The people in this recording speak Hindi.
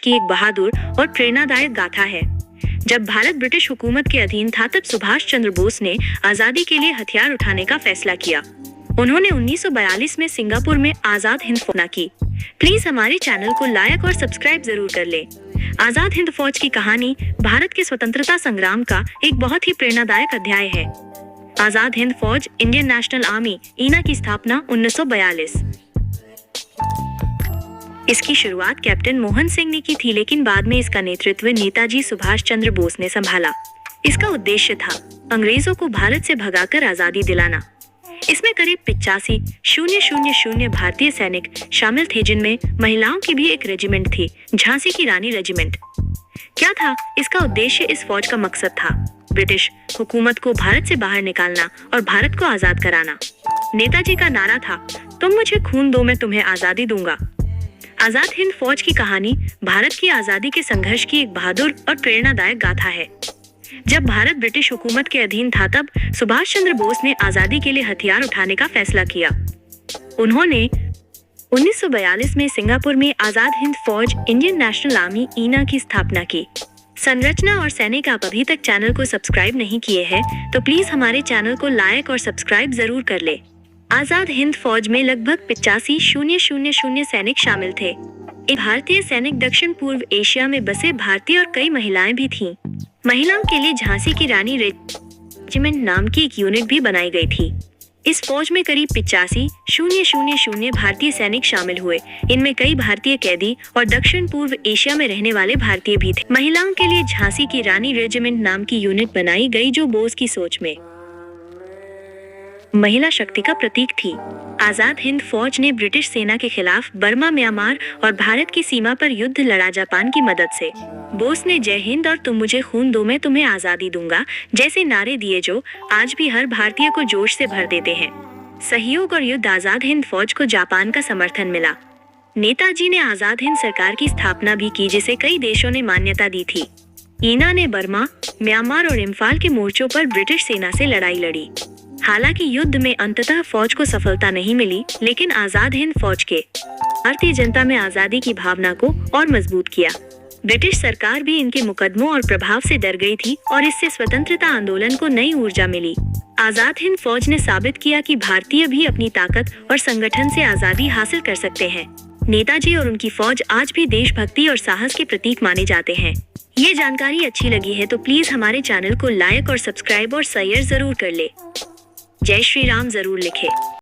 की एक बहादुर और प्रेरणादायक गाथा है। जब भारत ब्रिटिश हुकूमत के अधीन था तब सुभाष चंद्र बोस ने आजादी के लिए हथियार उठाने का फैसला किया। उन्होंने 1942 में सिंगापुर में आजाद हिंद फौज की। प्लीज हमारे चैनल को लाइक और सब्सक्राइब जरूर कर ले। आजाद हिंद फौज की कहानी भारत के स्वतंत्रता संग्राम का एक बहुत ही प्रेरणादायक अध्याय है। आजाद हिंद फौज इंडियन नेशनल आर्मी ईना की स्थापना 1942। इसकी शुरुआत कैप्टन मोहन सिंह ने की थी, लेकिन बाद में इसका नेतृत्व नेताजी सुभाष चंद्र बोस ने संभाला। इसका उद्देश्य था अंग्रेजों को भारत से भगाकर आजादी दिलाना। इसमें करीब 85,000 भारतीय सैनिक शामिल थे, जिनमें महिलाओं की भी एक रेजिमेंट थी, झांसी की रानी रेजिमेंट। क्या था इसका उद्देश्य? इस फौज का मकसद था ब्रिटिश हुकूमत को भारत से बाहर निकालना और भारत को आजाद कराना। नेताजी का नारा था, तुम मुझे खून दो मैं तुम्हें आजादी दूंगा। आजाद हिंद फौज की कहानी भारत की आजादी के संघर्ष की एक बहादुर और प्रेरणादायक गाथा है। जब भारत ब्रिटिश हुकूमत के अधीन था तब सुभाष चंद्र बोस ने आजादी के लिए हथियार उठाने का फैसला किया। उन्होंने 1942 में सिंगापुर में आजाद हिंद फौज इंडियन नेशनल आर्मी ईना की स्थापना की। संरचना और सैनिक, आप अभी तक चैनल को सब्सक्राइब नहीं किए हैं तो प्लीज हमारे चैनल को लाइक और सब्सक्राइब जरूर कर ले। आजाद हिंद फौज में लगभग 85,000 सैनिक शामिल थे। भारतीय सैनिक दक्षिण पूर्व एशिया में बसे भारतीय और कई महिलाएं भी थीं। महिलाओं के लिए झांसी की रानी रेजिमेंट नाम की एक यूनिट भी बनाई गई थी। इस फौज में करीब 85,000 भारतीय सैनिक शामिल हुए। इनमें कई भारतीय कैदी और दक्षिण पूर्व एशिया में रहने वाले भारतीय भी थे। महिलाओं के लिए झांसी की रानी रेजिमेंट नाम की यूनिट बनाई गई, जो बोस की सोच में महिला शक्ति का प्रतीक थी। आजाद हिंद फौज ने ब्रिटिश सेना के खिलाफ बर्मा, म्यांमार और भारत की सीमा पर युद्ध लड़ा जापान की मदद से। बोस ने जय हिंद और तुम मुझे खून दो मैं तुम्हें आजादी दूंगा जैसे नारे दिए, जो आज भी हर भारतीय को जोश से भर देते हैं। सहयोग और युद्ध, आजाद हिंद फौज को जापान का समर्थन मिला। नेताजी ने आजाद हिंद सरकार की स्थापना भी की, जिसे कई देशों ने मान्यता दी थी। ईना ने बर्मा, म्यांमार और इम्फाल के मोर्चों पर ब्रिटिश सेना से लड़ाई लड़ी। हालांकि युद्ध में अंततः फौज को सफलता नहीं मिली, लेकिन आजाद हिंद फौज के भारतीय जनता में आजादी की भावना को और मजबूत किया। ब्रिटिश सरकार भी इनके मुकदमों और प्रभाव से डर गई थी और इससे स्वतंत्रता आंदोलन को नई ऊर्जा मिली। आजाद हिंद फौज ने साबित किया कि भारतीय भी अपनी ताकत और संगठन से आजादी हासिल कर सकते हैं। नेताजी और उनकी फौज आज भी देशभक्ति और साहस के प्रतीक माने जाते हैं। ये जानकारी अच्छी लगी है तो प्लीज हमारे चैनल को लाइक और सब्सक्राइब और शेयर जरूर कर ले। जय श्री राम जरूर लिखे।